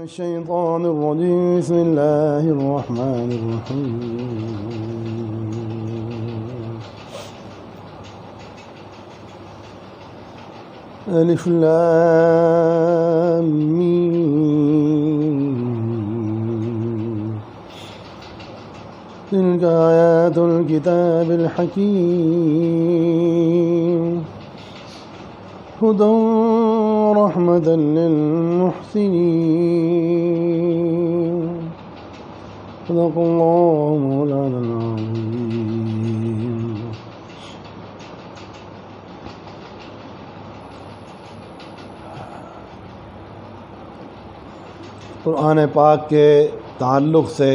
الشيطان الرجيم بسم الله الرحمن الرحيم ألف لام ميم تلك آيات الكتاب الحكيم هدى ورحمة للمحسنين صدق الله مولانا العظيم. قرآن پاک کے تعلق سے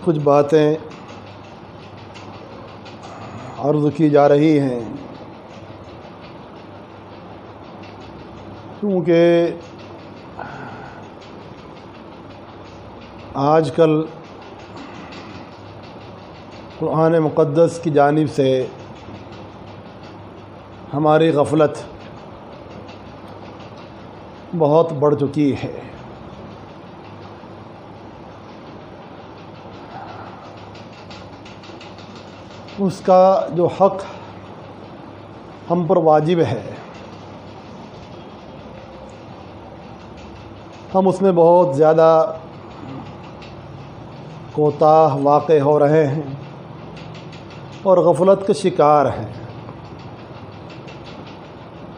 کچھ باتیں عرض کی جا رہی ہیں، کیونکہ آج کل قرآن مقدس کی جانب سے ہماری غفلت بہت بڑھ چکی ہے۔ اس کا جو حق ہم پر واجب ہے، ہم اس میں بہت زیادہ کوتاہ واقع ہو رہے ہیں اور غفلت کے شکار ہیں۔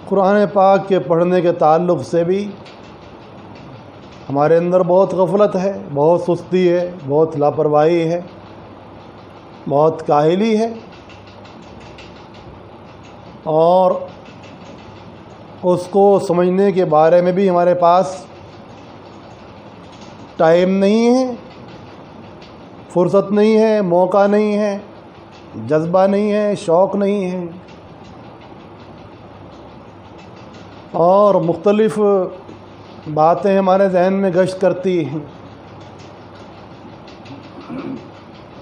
قرآن پاک کے پڑھنے کے تعلق سے بھی ہمارے اندر بہت غفلت ہے، بہت سستی ہے، بہت لاپرواہی ہے، بہت کاہلی ہے، اور اس کو سمجھنے کے بارے میں بھی ہمارے پاس ٹائم نہیں ہے، فرصت نہیں ہے، موقع نہیں ہے، جذبہ نہیں ہے، شوق نہیں ہے، اور مختلف باتیں ہمارے ذہن میں گشت کرتی ہیں۔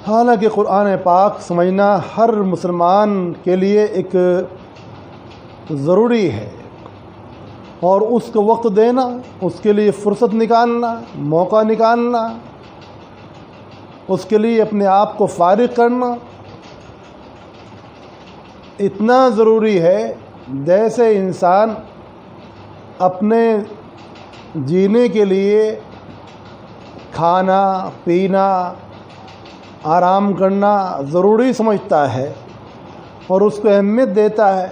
حالانکہ قرآن پاک سمجھنا ہر مسلمان کے لیے ایک ضروری ہے، اور اس کو وقت دینا، اس کے لیے فرصت نکالنا، موقع نکالنا، اس کے لیے اپنے آپ کو فارغ کرنا اتنا ضروری ہے جیسے انسان اپنے جینے کے لیے کھانا پینا آرام کرنا ضروری سمجھتا ہے اور اس کو اہمیت دیتا ہے۔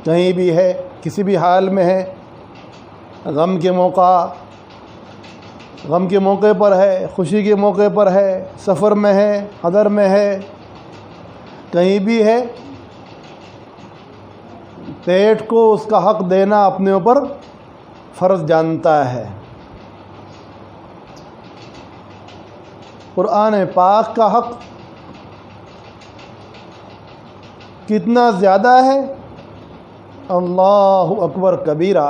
کہیں بھی ہے، کسی بھی حال میں ہے، غم کے موقع پر ہے، خوشی کے موقع پر ہے، سفر میں ہے، حضر میں ہے، کہیں بھی ہے، پیٹ کو اس کا حق دینا اپنے اوپر فرض جانتا ہے۔ قرآن پاک کا حق کتنا زیادہ ہے، اللہ اکبر کبیرہ۔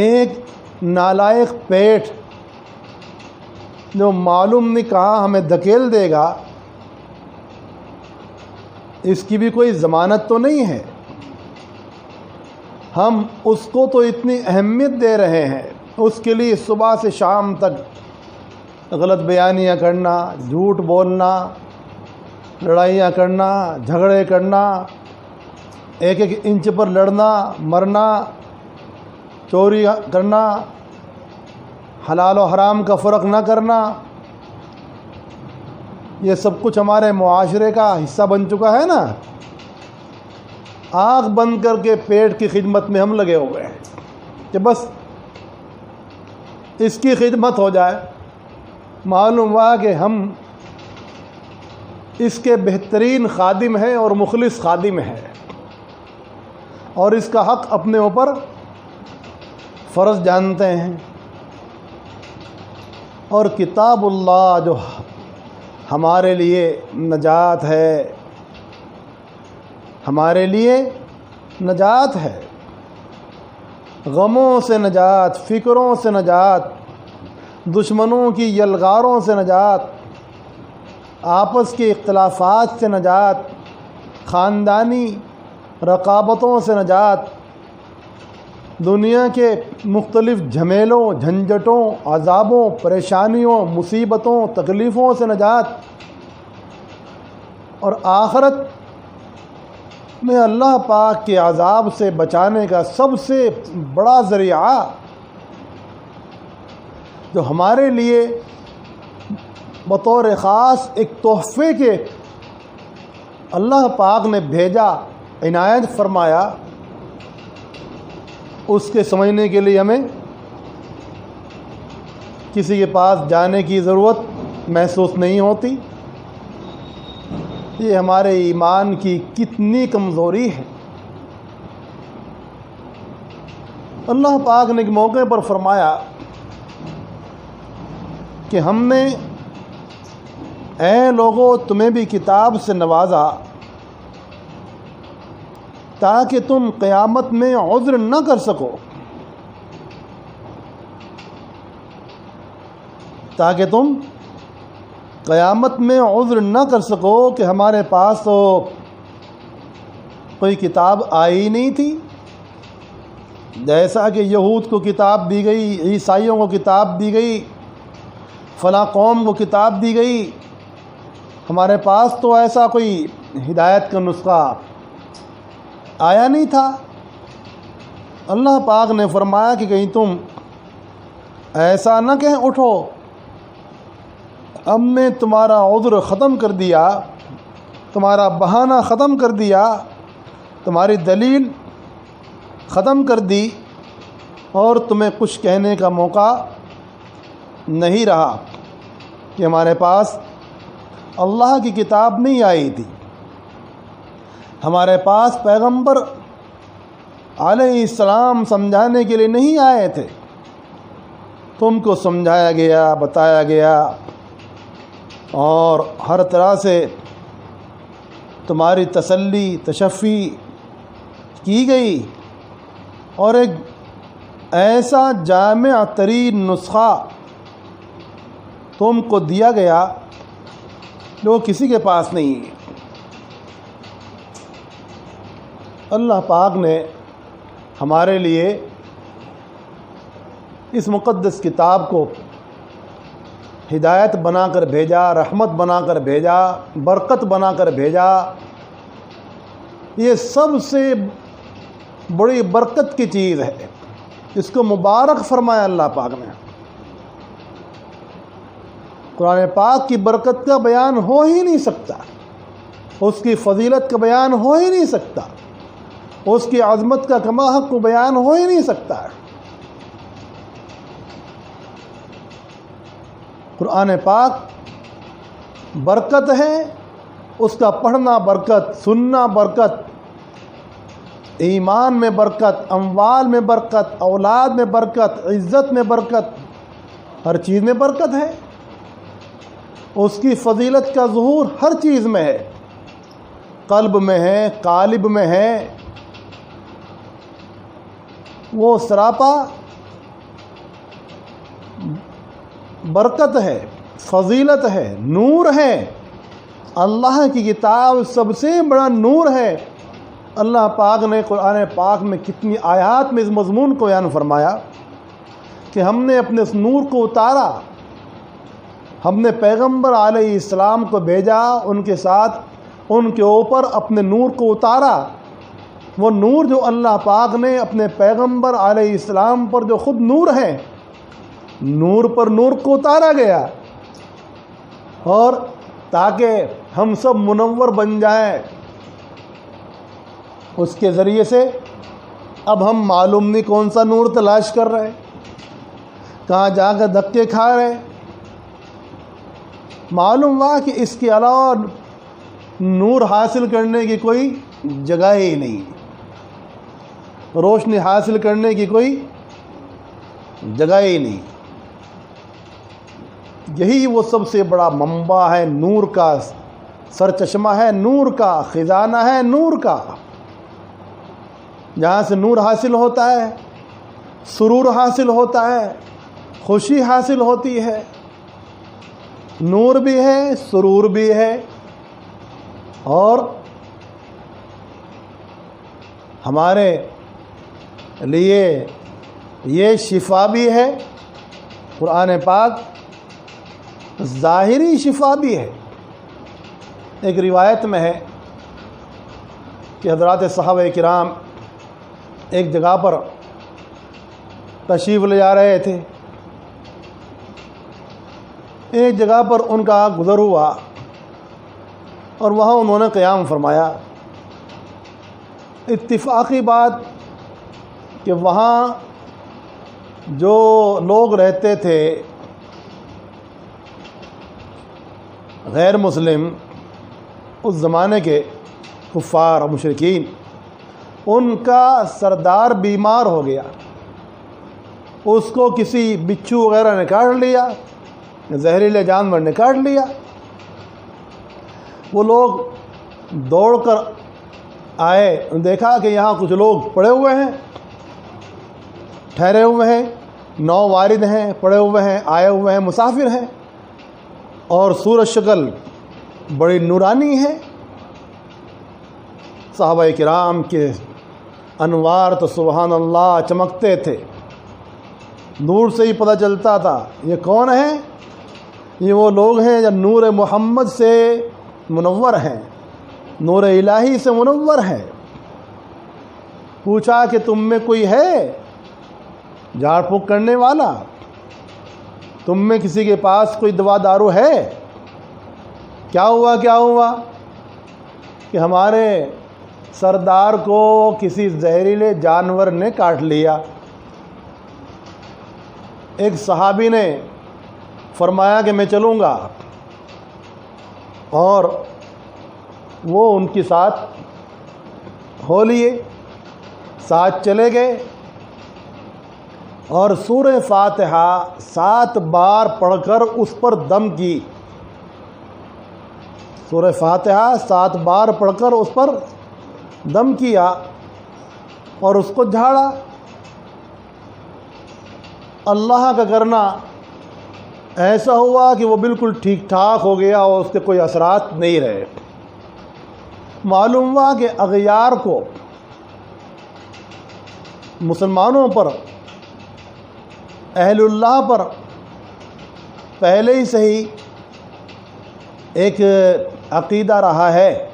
ایک نالائق پیٹ جو معلوم نہیں کہاں ہمیں دھکیل دے گا، اس کی بھی کوئی ضمانت تو نہیں ہے۔ ہم اس کو تو اتنی اہمیت دے رہے ہیں، اس کے لیے صبح سے شام تک غلط بیانیاں کرنا، جھوٹ بولنا، لڑائیاں کرنا، جھگڑے کرنا، ایک ایک انچ پر لڑنا مرنا، چوری کرنا، حلال و حرام کا فرق نہ کرنا، یہ سب کچھ ہمارے معاشرے کا حصہ بن چکا ہے نا۔ آنکھ بند کر کے پیٹ کی خدمت میں ہم لگے ہوئے ہیں کہ بس اس کی خدمت ہو جائے۔ معلوم ہوا کہ ہم اس کے بہترین خادم ہیں اور مخلص خادم ہیں، اور اس کا حق اپنے اوپر فرض جانتے ہیں۔ اور کتاب اللہ جو ہمارے لیے نجات ہے، ہمارے لیے نجات ہے، غموں سے نجات، فکروں سے نجات، دشمنوں کی یلغاروں سے نجات، آپس کے اختلافات سے نجات، خاندانی رقابتوں سے نجات، دنیا کے مختلف جھمیلوں، جھنجھٹوں، عذابوں، پریشانیوں، مصیبتوں، تکلیفوں سے نجات، اور آخرت میں اللہ پاک کے عذاب سے بچانے کا سب سے بڑا ذریعہ جو ہمارے لیے بطور خاص ایک تحفے کے اللہ پاک نے بھیجا، عنایت فرمایا، اس کے سمجھنے کے لیے ہمیں کسی کے پاس جانے کی ضرورت محسوس نہیں ہوتی۔ یہ ہمارے ایمان کی کتنی کمزوری ہے۔ اللہ پاک نے ایک موقع پر فرمایا کہ ہم نے اے لوگو تمہیں بھی کتاب سے نوازا تاکہ تم قیامت میں عذر نہ کر سکو، تاکہ تم قیامت میں عذر نہ کر سکو کہ ہمارے پاس تو کوئی کتاب آئی نہیں تھی، جیسا کہ یہود کو کتاب دی گئی، عیسائیوں کو کتاب دی گئی، فلاں قوم کو کتاب دی گئی، ہمارے پاس تو ایسا کوئی ہدایت کا نسخہ آیا نہیں تھا۔ اللہ پاک نے فرمایا کہ کہیں تم ایسا نہ کہیں اٹھو، ہم نے تمہارا عذر ختم کر دیا، تمہارا بہانہ ختم کر دیا، تمہاری دلیل ختم کر دی، اور تمہیں کچھ کہنے کا موقع نہیں رہا کہ ہمارے پاس اللہ کی کتاب نہیں آئی تھی، ہمارے پاس پیغمبر علیہ السلام سمجھانے کے لیے نہیں آئے تھے، تم کو سمجھایا گیا، بتایا گیا، اور ہر طرح سے تمہاری تسلی، تشفی کی گئی، اور ایک ایسا جامع ترین نسخہ تم کو دیا گیا جو کسی کے پاس نہیں ہے۔ اللہ پاک نے ہمارے لیے اس مقدس کتاب کو ہدایت بنا کر بھیجا، رحمت بنا کر بھیجا، برکت بنا کر بھیجا۔ یہ سب سے بڑی برکت کی چیز ہے، اس کو مبارک فرمایا اللہ پاک نے۔ قرآن پاک کی برکت کا بیان ہو ہی نہیں سکتا، اس کی فضیلت کا بیان ہو ہی نہیں سکتا، اس کی عظمت کا کما حق کو بیان ہو ہی نہیں سکتا۔ قرآن پاک برکت ہے، اس کا پڑھنا برکت، سننا برکت، ایمان میں برکت، اموال میں برکت، اولاد میں برکت، عزت میں برکت، ہر چیز میں برکت ہے۔ اس کی فضیلت کا ظہور ہر چیز میں ہے، قلب میں ہے، قالب میں ہے، وہ سراپا برکت ہے، فضیلت ہے، نور ہے۔ اللہ کی کتاب سب سے بڑا نور ہے۔ اللہ پاک نے قرآن پاک میں کتنی آیات میں اس مضمون کو بیان فرمایا کہ ہم نے اپنے اس نور کو اتارا، ہم نے پیغمبر علیہ السلام کو بھیجا، ان کے ساتھ ان کے اوپر اپنے نور کو اتارا۔ وہ نور جو اللہ پاک نے اپنے پیغمبر علیہ السلام پر جو خود نور ہے، نور پر نور کو اتارا گیا، اور تاکہ ہم سب منور بن جائیں۔ اس کے ذریعے سے اب ہم معلوم نہیں کون سا نور تلاش کر رہے، کہاں جا کر دھکے کھا رہے، معلوم ہوا کہ اس کے علاوہ نور حاصل کرنے کی کوئی جگہ ہی نہیں، روشنی حاصل کرنے کی کوئی جگہ ہی نہیں۔ یہی وہ سب سے بڑا منبع ہے، نور کا سرچشمہ ہے، نور کا خزانہ ہے، نور کا، جہاں سے نور حاصل ہوتا ہے، سرور حاصل ہوتا ہے، خوشی حاصل ہوتی ہے، نور بھی ہے، سرور بھی ہے، اور ہمارے لیے یہ شفا بھی ہے، قرآن پاک ظاہری شفا بھی ہے۔ ایک روایت میں ہے کہ حضرات صحابہ کرام ایک جگہ پر تشریف لے جا رہے تھے، ایک جگہ پر ان کا گزر ہوا اور وہاں انہوں نے قیام فرمایا۔ اتفاقی بات کہ وہاں جو لوگ رہتے تھے غیر مسلم، اس زمانے کے کفار اور مشرکین، ان کا سردار بیمار ہو گیا، اس کو کسی بچھو وغیرہ نے کاٹ لیا، زہریلے جانور نے کاٹ لیا۔ وہ لوگ دوڑ کر آئے، دیکھا کہ یہاں کچھ لوگ پڑے ہوئے ہیں، ٹھہرے ہوئے ہیں، نو وارد ہیں، پڑے ہوئے ہیں، آئے ہوئے ہیں، مسافر ہیں، اور صورت شکل بڑی نورانی ہے۔ صحابہ کرام کے انوار تو سبحان اللہ چمکتے تھے، نور سے ہی پتہ چلتا تھا یہ کون ہیں؟ یہ وہ لوگ ہیں جو نور محمد سے منور ہیں، نور الہی سے منور ہیں۔ پوچھا کہ تم میں کوئی ہے جھاڑ پھونک کرنے والا؟ تم میں کسی کے پاس کوئی دوا دارو ہے؟ کیا ہوا کہ ہمارے سردار کو کسی زہریلے جانور نے کاٹ لیا۔ ایک صحابی نے فرمایا کہ میں چلوں گا، اور وہ ان کے ساتھ ہو لیے، ساتھ چلے گئے، اور سورہ فاتحہ 7 بار پڑھ کر اس پر دم کی۔ سورہ فاتحہ 7 بار پڑھ کر اس پر دم کیا اور اس کو جھاڑا۔ اللہ کا کرنا ایسا ہوا کہ وہ بالکل ٹھیک ٹھاک ہو گیا اور اس کے کوئی اثرات نہیں رہے۔ معلوم ہوا کہ اغیار کو، مسلمانوں پر، اہل اللہ پر پہلے ہی سے ہی ایک عقیدہ رہا ہے۔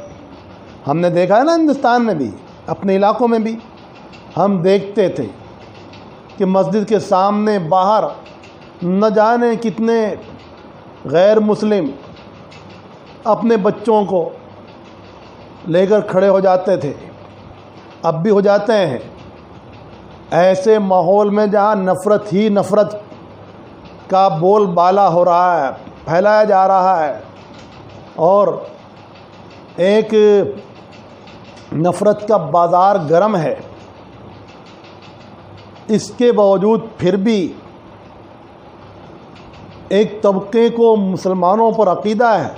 ہم نے دیکھا ہے نا، ہندوستان میں بھی، اپنے علاقوں میں بھی ہم دیکھتے تھے کہ مسجد کے سامنے باہر نہ جانے کتنے غیر مسلم اپنے بچوں کو لے کر کھڑے ہو جاتے تھے، اب بھی ہو جاتے ہیں۔ ایسے ماحول میں جہاں نفرت ہی نفرت کا بول بالا ہو رہا ہے، پھیلایا جا رہا ہے، اور ایک نفرت کا بازار گرم ہے، اس کے باوجود پھر بھی ایک طبقے کو مسلمانوں پر عقیدہ ہے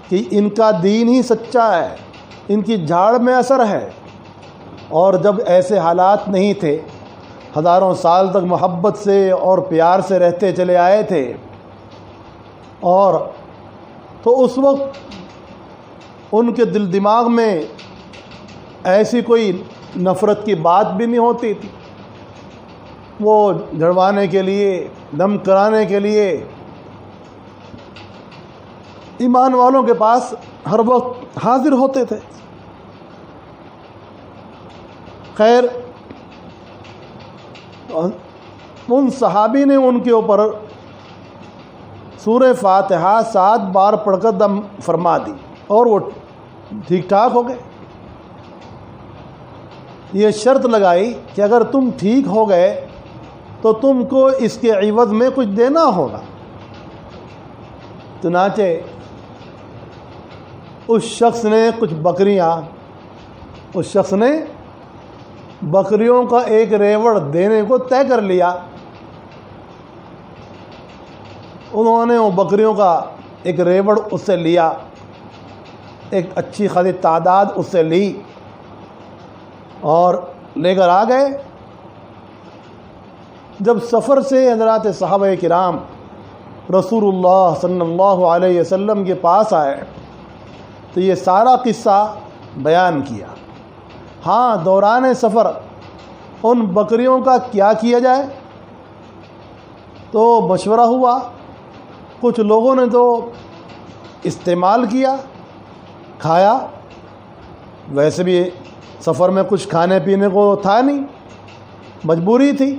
کہ ان کا دین ہی سچا ہے، ان کی جھاڑ میں اثر ہے۔ اور جب ایسے حالات نہیں تھے، ہزاروں سال تک محبت سے اور پیار سے رہتے چلے آئے تھے، اور تو اس وقت ان کے دل دماغ میں ایسی کوئی نفرت کی بات بھی نہیں ہوتی تھی۔ وہ جھڑوانے کے لیے، دم کرانے کے لیے ایمان والوں کے پاس ہر وقت حاضر ہوتے تھے۔ خیر، ان صحابی نے ان کے اوپر سورہ فاتحہ 7 بار پڑھ کر دم فرما دی، اور وہ ٹھیک ٹھاک ہو گئے۔ یہ شرط لگائی کہ اگر تم ٹھیک ہو گئے تو تم کو اس کے عوض میں کچھ دینا ہوگا۔ چنانچہ اس شخص نے بکریوں کا ایک ریوڑ دینے کو طے کر لیا۔ انہوں نے وہ بکریوں کا ایک ریوڑ اس سے لیا، ایک اچھی خاصی تعداد اس سے لی، اور لے کر آ گئے۔ جب سفر سے حضرات صحابہ کرام رسول اللہ صلی اللہ علیہ وسلم کے پاس آئے تو یہ سارا قصہ بیان کیا۔ ہاں، دوران سفر ان بکریوں کا کیا کیا جائے؟ تو مشورہ ہوا، کچھ لوگوں نے تو استعمال کیا، کھایا، ویسے بھی سفر میں کچھ کھانے پینے کو تھا نہیں، مجبوری تھی،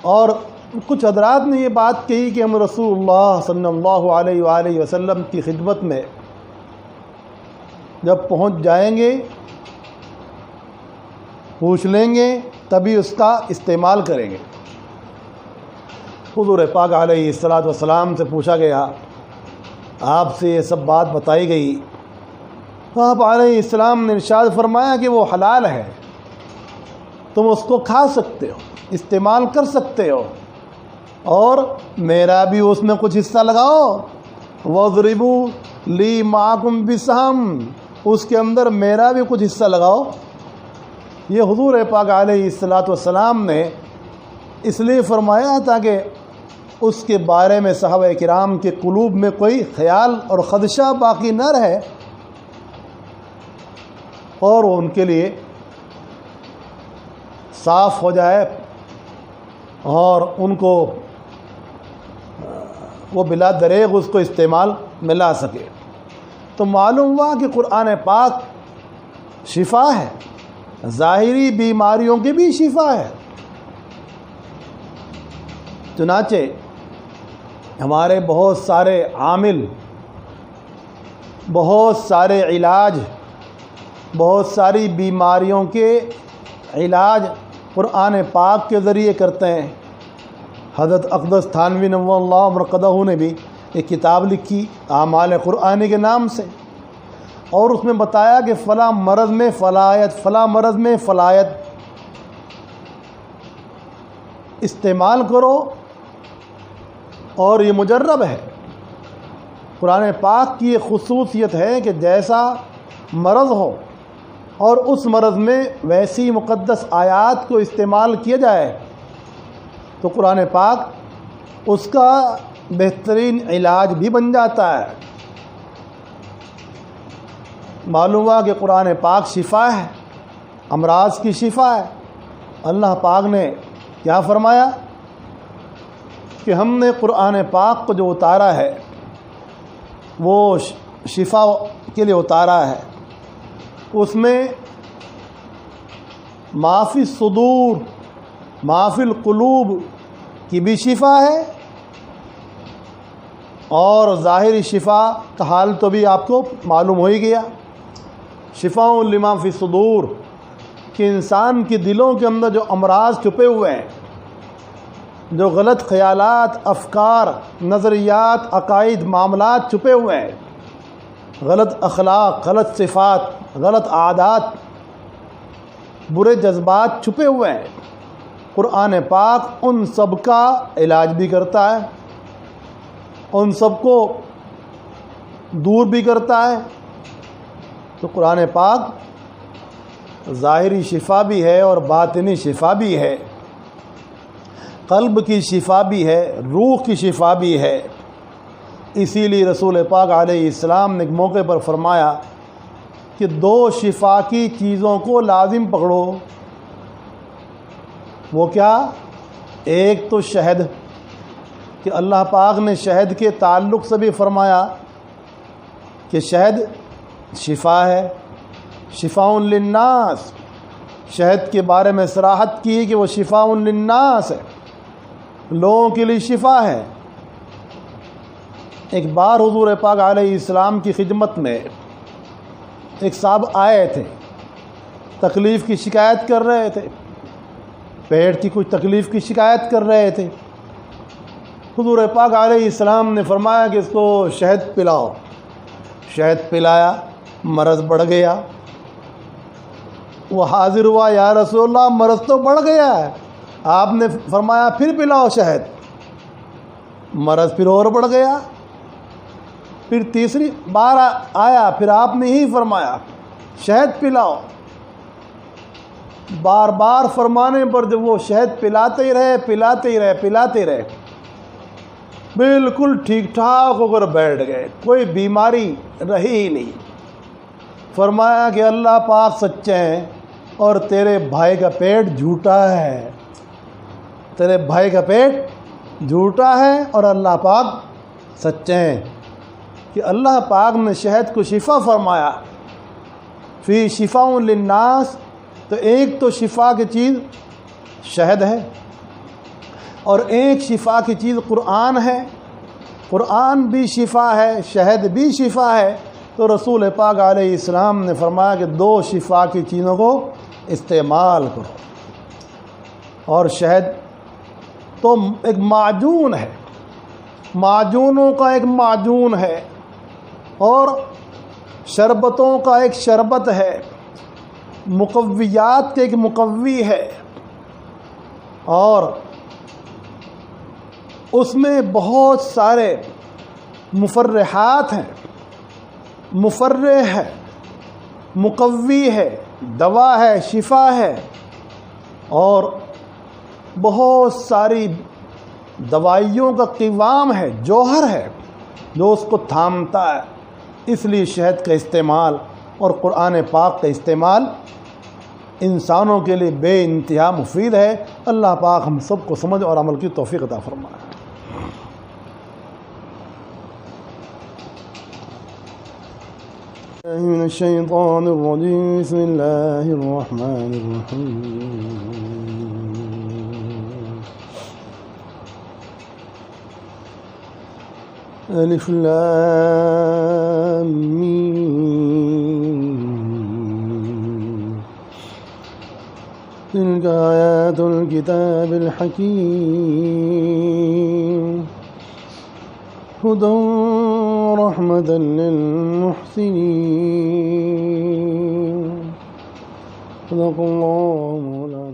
اور کچھ حضرات نے یہ بات کہی کہ ہم رسول اللہ صلی اللہ علیہ وآلہ وسلم کی خدمت میں جب پہنچ جائیں گے پوچھ لیں گے تبھی اس کا استعمال کریں گے۔ حضور پاک علیہ الصلوۃ والسلام سے پوچھا گیا، آپ سے یہ سب بات بتائی گئی، تو آپ علیہ السلام نے ارشاد فرمایا کہ وہ حلال ہے، تم اس کو کھا سکتے ہو، استعمال کر سکتے ہو، اور میرا بھی اس میں کچھ حصہ لگاؤ، وَاضْرِبُوا لِي مَعَكُمْ بِسَهْمٍ، اس کے اندر میرا بھی کچھ حصہ لگاؤ۔ یہ حضور پاک علیہ الصلوۃ والسلام نے اس لیے فرمایا تاکہ اس کے بارے میں صحابہ کرام کے قلوب میں کوئی خیال اور خدشہ باقی نہ رہے، اور وہ ان کے لیے صاف ہو جائے اور ان کو وہ بلا دریغ اس کو استعمال میں لا سکے۔ تو معلوم ہوا کہ قرآن پاک شفا ہے، ظاہری بیماریوں کی بھی شفا ہے۔ چنانچہ ہمارے بہت سارے عامل، بہت سارے علاج، بہت ساری بیماریوں کے علاج قرآن پاک کے ذریعے کرتے ہیں۔ حضرت اقدس تھانوی نور اللہ مرقدہ نے بھی ایک کتاب لکھی اعمال قرآنی کے نام سے، اور اس میں بتایا کہ فلاں مرض میں فلایت، فلاں مرض میں فلایت استعمال کرو، اور یہ مجرب ہے۔ قرآن پاک کی یہ خصوصیت ہے کہ جیسا مرض ہو اور اس مرض میں ویسی مقدس آیات کو استعمال کیا جائے تو قرآن پاک اس کا بہترین علاج بھی بن جاتا ہے۔ معلوم ہوا کہ قرآن پاک شفا ہے، امراض کی شفا ہے۔ اللہ پاک نے کیا فرمایا کہ ہم نے قرآن پاک کو جو اتارا ہے وہ شفا کے لیے اتارا ہے، اس میں ما فی الصدور ما فی القلوب کی بھی شفا ہے، اور ظاہری شفا کا حال تو بھی آپ کو معلوم ہو ہی گیا، شفاء لما فی الصدور، کہ انسان کے دلوں کے اندر جو امراض چھپے ہوئے ہیں، جو غلط خیالات، افکار، نظریات، عقائد، معاملات چھپے ہوئے ہیں، غلط اخلاق، غلط صفات، غلط عادات، برے جذبات چھپے ہوئے ہیں، قرآن پاک ان سب کا علاج بھی کرتا ہے، ان سب کو دور بھی کرتا ہے۔ تو قرآن پاک ظاہری شفا بھی ہے اور باطنی شفا بھی ہے، قلب کی شفا بھی ہے، روح کی شفا بھی ہے۔ اسی لیے رسول پاک علیہ السلام نے ایک موقع پر فرمایا کہ دو شفا کی چیزوں کو لازم پکڑو۔ وہ کیا؟ ایک تو شہد، کہ اللہ پاک نے شہد کے تعلق سے بھی فرمایا کہ شہد شفا ہے، شفاء للناس، شہد کے بارے میں صراحت کی کہ وہ شفاء للناس ہے، لوگوں کے لیے شفا ہے۔ ایک بار حضور پاک علیہ السلام کی خدمت میں ایک صاحب آئے تھے، تکلیف کی شکایت کر رہے تھے، پیٹ کی کچھ تکلیف کی شکایت کر رہے تھے۔ حضور پاک علیہ السلام نے فرمایا کہ اس کو شہد پلاؤ، شہد پلایا، مرض بڑھ گیا۔ وہ حاضر ہوا، یا رسول اللہ مرض تو بڑھ گیا ہے۔ آپ نے فرمایا پھر پلاؤ شہد، مرض پھر اور بڑھ گیا۔ پھر تیسری بار آیا، پھر آپ نے ہی فرمایا شہد پلاؤ۔ بار بار فرمانے پر جب وہ شہد پلاتے ہی رہے، پلاتے ہی رہے، پلاتے ہی رہے، بالکل ٹھیک ٹھاک ہو کر بیٹھ گئے، کوئی بیماری رہی ہی نہیں۔ فرمایا کہ اللہ پاک سچے ہیں، اور تیرے بھائی کا پیٹ جھوٹا ہے، تیرے بھائی کا پیٹ جھوٹا ہے اور اللہ پاک سچے ہیں۔ کہ اللہ پاک نے شہد کو شفا فرمایا، فی شفاء للناس، تو ایک تو شفا کی چیز شہد ہے اور ایک شفا کی چیز قرآن ہے، قرآن بھی شفا ہے، شہد بھی شفا ہے۔ تو رسول پاک علیہ السلام نے فرمایا کہ دو شفا کی چیزوں کو استعمال کرو۔ اور شہد تو ایک معجون ہے، معجونوں کا ایک معجون ہے، اور شربتوں کا ایک شربت ہے، مقویات کے ایک مقوی ہے، اور اس میں بہت سارے مفرحات ہیں، مفرح ہے، مقوی ہے، دوا ہے، شفا ہے، اور بہت ساری دوائیوں کا قوام ہے، جوہر ہے جو اس کو تھامتا ہے۔ اس لیے شہد کا استعمال اور قرآن پاک کا استعمال انسانوں کے لیے بے انتہا مفید ہے۔ اللہ پاک ہم سب کو سمجھ اور عمل کی توفیق عطا فرمائے۔ من الشیطان الرجیم، بسم اللہ الرحمن الرحیم۔ الف لام میم، تلک آیات الکتاب الحکیم، ہدی ورحمۃ للمحسنین۔ صدق اللہ مولانا۔